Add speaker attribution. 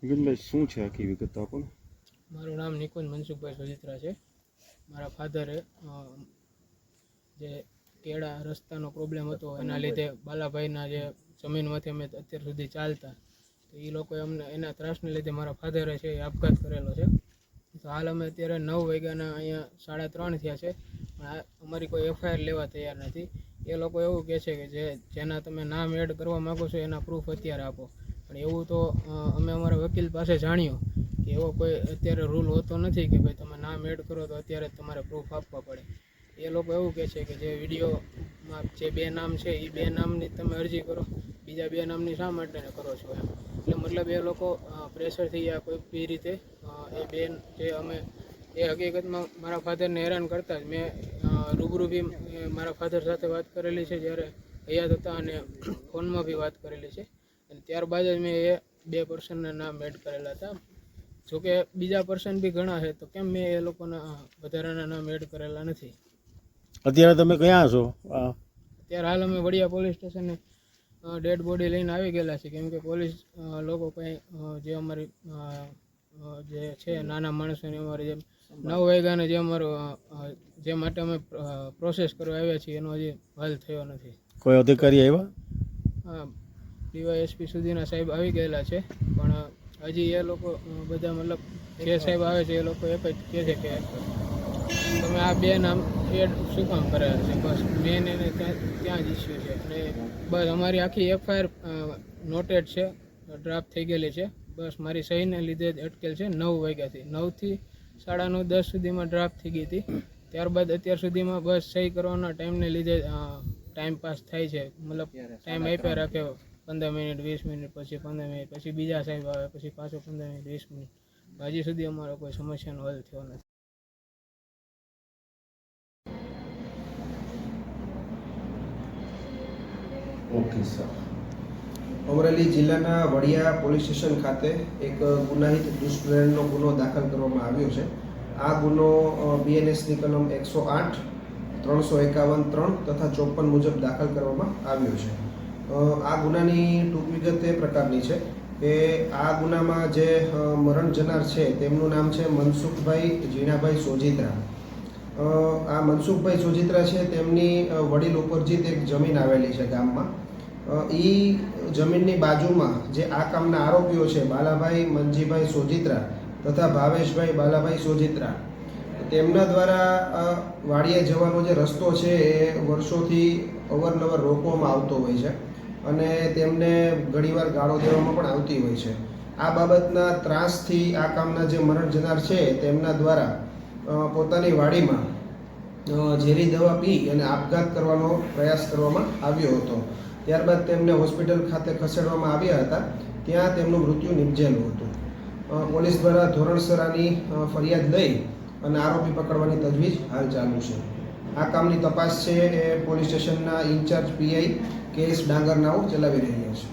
Speaker 1: મિલનભાઈ શું છે આખી વિગત આપો ને?
Speaker 2: મારું નામ નિકુંજ મનસુખભાઈ સોજિત્રા છે. મારા ફાધરે જે કેળા રસ્તાનો પ્રોબ્લેમ હતો એના લીધે બાલાભાઈના જે જમીનમાંથી અમે અત્યાર સુધી ચાલતા, તો એ લોકોએ અમને એના ત્રાસને લીધે મારા ફાધરે છે એ આપઘાત કરેલો છે. તો હાલ અમે અત્યારે 9 વાગ્યાના અહીંયા 3:30 થયા છે, પણ અમારી કોઈ એફઆઈઆર લેવા તૈયાર નથી. એ લોકો એવું કહે છે કે જેના તમે નામ એડ કરવા માગો છો એના પ્રૂફ અત્યારે આપો, પણ એવું તો અમે અમારા વકીલ પાસે જાણ્યું કે એવો કોઈ અત્યારે રૂલ હોતો નથી કે ભાઈ તમે નામ એડ કરો તો અત્યારે તમારે પ્રૂફ આપવા પડે. એ લોકો એવું કહે છે કે જે વિડીયોમાં જે 2 નામ છે એ 2 નામની તમે અરજી કરો, બીજા 2 નામની શા માટે કરો છો એમ. એટલે મતલબ એ લોકો પ્રેશરથી યા કોઈ બી રીતે એ 2 જે અમે એ હકીકતમાં મારા ફાધરને હેરાન કરતા જ મેં રૂબરૂ બી મારા ફાધર સાથે વાત કરેલી છે જ્યારે હયાત હતા, અને ફોનમાં બી વાત કરેલી છે. અને ત્યારબાદ જ મેં એ 2 પર્સનના નામ એડ કરેલા હતા. જોકે બીજા પર્સન બી ઘણા છે, તો કેમ મેં એ લોકોના વધારાના નામ એડ કરેલા નથી.
Speaker 1: અત્યારે તમે ક્યાં છો?
Speaker 2: અત્યારે હાલ અમે વડિયા પોલીસ સ્ટેશને ડેડ બોડી લઈને આવી ગયેલા છે, કેમ કે પોલીસ લોકો કંઈ જે અમારી જે છે નાના માણસોની અમારી જેમ 9 વાગ્યાને જે અમારો જે માટે અમે પ્રોસેસ કરવા આવ્યા છીએ એનો હજી હલ થયો નથી.
Speaker 1: કોઈ અધિકારી આવ્યા?
Speaker 2: હા, ડીવાયએસપી સુધીના સાહેબ આવી ગયેલા છે, પણ હજી એ લોકો બધા મતલબ જે સાહેબ આવે છે એ લોકો એક જ કહે છે કે તમે આ 2 નામ એડ શું કામ કરેલા છે, બસ મેન એને ત્યાં જ ઇસ્યુ છે. અને બસ અમારી આખી એફઆઈઆર નોટેડ છે, ડ્રાફ્ટ થઈ ગયેલી છે. બસ મારી સહીને લીધે જ અટકેલ છે. 9 વાગ્યાથી 9થી 9:30 10 સુધીમાં ડ્રાફ્ટ થઈ ગઈ હતી. ત્યારબાદ અત્યાર સુધીમાં બસ સહી કરવાના ટાઈમને લીધે ટાઈમ પાસ થાય છે. મતલબ ટાઈમ આપ્યા રાખે 15 મિનિટ 20 મિનિટ, પછી 15 મિનિટ, પછી બીજા સાહેબ આવે, પછી પાછો 15 મિનિટ 20 મિનિટ. હજી સુધી અમારો કોઈ સમસ્યાનો હલ થયો નથી.
Speaker 3: Okay sir. અમરેલી જિલ્લાના વડિયા પોલીસ સ્ટેશન ખાતે એક ગુનાહિત દુષ્પ્રેરણનો ગુનો દાખલ કરવામાં આવ્યો છે. આ ગુનો બીએનએસની કલમ 108, 351(3) તથા 54 મુજબ દાખલ કરવામાં આવ્યો છે. આ ગુનાની ટૂંક વિગત એ પ્રકારની છે કે આ ગુનામાં જે મરણ જનાર છે તેમનું નામ છે મનસુખભાઈ જીણાભાઈ સોજિત્રા. આ મનસુખભાઈ સોજિત્રા છે તેમની વડીલ ઉપરજીત એક જમીન આવેલી છે ગામમાં. એ જમીનની બાજુમાં જે આ કામના આરોપીઓ છે બાલાભાઈ મનજીભાઈ સોજિત્રા તથા ભાવેશભાઈ બાલાભાઈ સોજિત્રા, તેમના દ્વારા વાડીએ જવાનો જે રસ્તો છે એ વર્ષોથી અવારનવાર રોકવામાં આવતો હોય છે અને તેમને ઘણીવાર ગાળો દેવામાં પણ આવતી હોય છે. આ બાબતના ત્રાસથી આ કામના જે મરણ જનાર છે તેમના દ્વારા પોતાની વાડીમાં ઝેરી દવા પી અને આપઘાત કરવાનો પ્રયાસ કરવામાં આવ્યો હતો. ત્યારબાદ તેમને હોસ્પિટલ ખાતે ખસેડવામાં આવ્યા હતા, ત્યાં તેમનું મૃત્યુ નિપજેલું હતું. પોલીસ દ્વારા ધોરણસર આની ફરિયાદ લઈ અને આરોપી પકડવાની તજવીજ હાલ ચાલુ છે. આ કામની તપાસ છે એ પોલીસ સ્ટેશનના ઇન્ચાર્જ પીઆઈ કે એસ ડાંગરનાઓ ચલાવી રહ્યા છે.